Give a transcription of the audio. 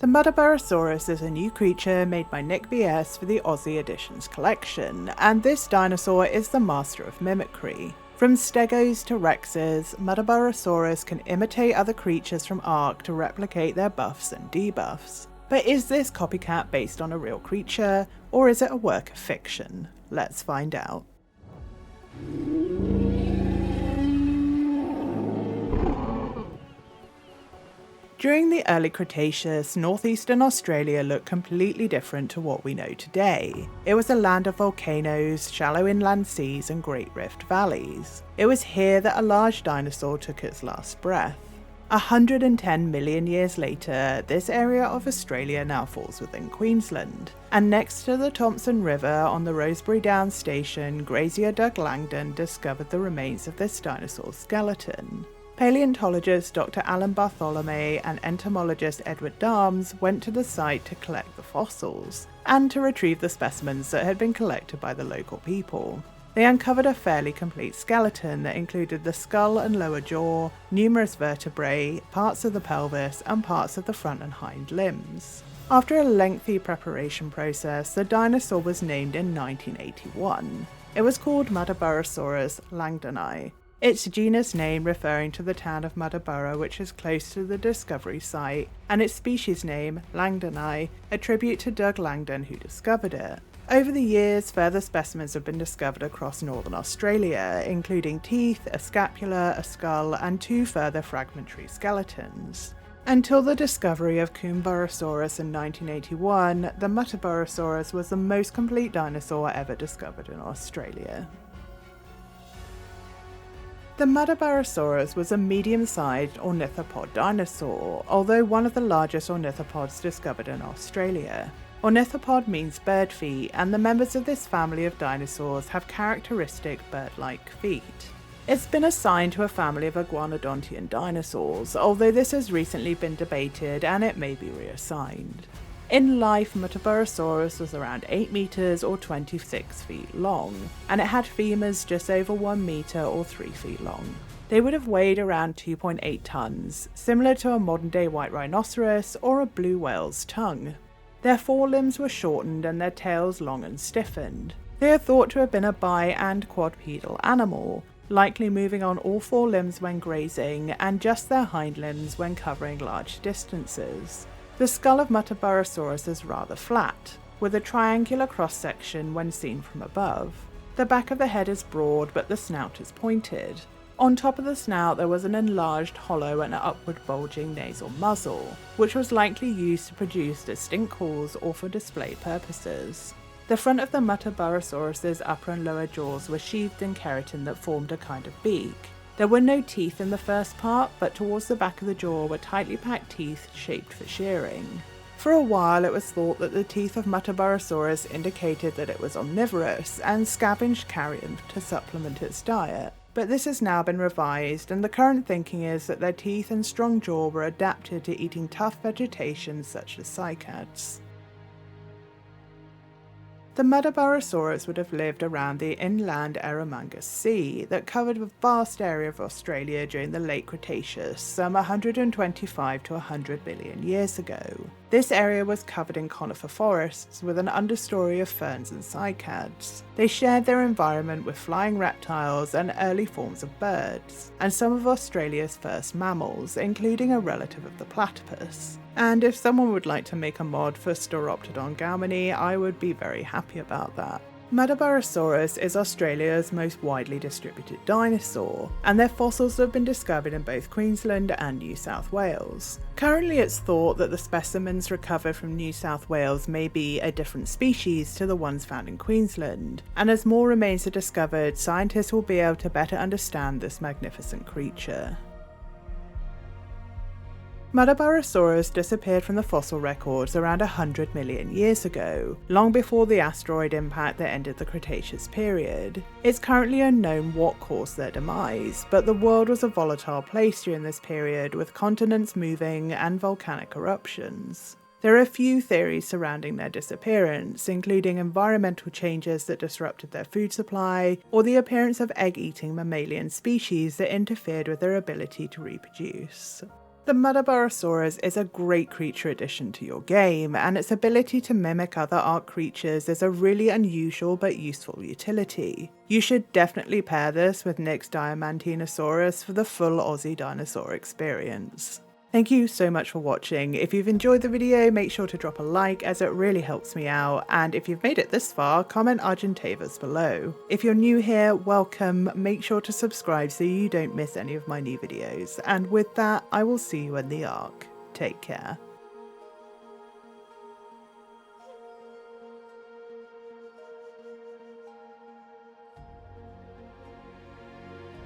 The Muttaburrasaurus is a new creature made by Nick BS for the Aussie Additions collection, and this dinosaur is the master of mimicry. From stegos to rexes, Muttaburrasaurus can imitate other creatures from ARK to replicate their buffs and debuffs. But is this copycat based on a real creature, or is it a work of fiction? Let's find out. During the early Cretaceous, northeastern Australia looked completely different to what we know today. It was a land of volcanoes, shallow inland seas and great rift valleys. It was here that a large dinosaur took its last breath. 110 million years later, this area of Australia now falls within Queensland, and next to the Thomson River on the Rosebery Downs station, grazier Doug Langdon discovered the remains of this dinosaur skeleton. Paleontologist Dr. Alan Bartholomew and entomologist Edward Darms went to the site to collect the fossils, and to retrieve the specimens that had been collected by the local people. They uncovered a fairly complete skeleton that included the skull and lower jaw, numerous vertebrae, parts of the pelvis, and parts of the front and hind limbs. After a lengthy preparation process, the dinosaur was named in 1981. It was called Muttaburrasaurus langdoni, its genus name referring to the town of Muttaburra, which is close to the discovery site, and its species name, langdoni, a tribute to Doug Langdon who discovered it. Over the years, further specimens have been discovered across northern Australia, including teeth, a scapula, a skull, and 2 further fragmentary skeletons. Until the discovery of Coomburrasaurus in 1981, the Muttaburrasaurus was the most complete dinosaur ever discovered in Australia. The Muttaburrasaurus was a medium-sized ornithopod dinosaur, although one of the largest ornithopods discovered in Australia. Ornithopod means bird feet, and the members of this family of dinosaurs have characteristic bird-like feet. It's been assigned to a family of iguanodontian dinosaurs, although this has recently been debated and it may be reassigned. In life, Muttaburrasaurus was around 8 meters or 26 feet long, and it had femurs just over 1 meter or 3 feet long. They would have weighed around 2.8 tons, similar to a modern-day white rhinoceros or a blue whale's tongue. Their forelimbs were shortened and their tails long and stiffened. They are thought to have been a bi- and quadrupedal animal, likely moving on all 4 limbs when grazing and just their hind limbs when covering large distances. The skull of Muttaburrasaurus is rather flat, with a triangular cross-section when seen from above. The back of the head is broad, but the snout is pointed. On top of the snout there was an enlarged, hollow and upward bulging nasal muzzle, which was likely used to produce distinct calls or for display purposes. The front of the Muttaburrasaurus's upper and lower jaws were sheathed in keratin that formed a kind of beak. There were no teeth in the first part, but towards the back of the jaw were tightly packed teeth shaped for shearing. For a while it was thought that the teeth of Muttaburrasaurus indicated that it was omnivorous and scavenged carrion to supplement its diet, but this has now been revised, and the current thinking is that their teeth and strong jaw were adapted to eating tough vegetation such as cycads. The Muttaburrasaurus would have lived around the inland Eromanga Sea that covered a vast area of Australia during the late Cretaceous, some 125 to 100 billion years ago. This area was covered in conifer forests with an understory of ferns and cycads. They shared their environment with flying reptiles and early forms of birds, and some of Australia's first mammals, including a relative of the platypus. And if someone would like to make a mod for Stauroptodon gaumani, I would be very happy about that. Muttaburrasaurus is Australia's most widely distributed dinosaur, and their fossils have been discovered in both Queensland and New South Wales. Currently it's thought that the specimens recovered from New South Wales may be a different species to the ones found in Queensland, and as more remains are discovered, scientists will be able to better understand this magnificent creature. Muttaburrasaurus disappeared from the fossil records around 100 million years ago, long before the asteroid impact that ended the Cretaceous period. It's currently unknown what caused their demise, but the world was a volatile place during this period, with continents moving and volcanic eruptions. There are a few theories surrounding their disappearance, including environmental changes that disrupted their food supply, or the appearance of egg-eating mammalian species that interfered with their ability to reproduce. The Muttaburrasaurus is a great creature addition to your game, and its ability to mimic other ARK creatures is a really unusual but useful utility. You should definitely pair this with Nick's Diamantinasaurus for the full Aussie dinosaur experience. Thank you so much for watching. If you've enjoyed the video, make sure to drop a like as it really helps me out, and if you've made it this far, comment Argentavas below. If you're new here, welcome, make sure to subscribe so you don't miss any of my new videos, and with that, I will see you in the ARK. Take care.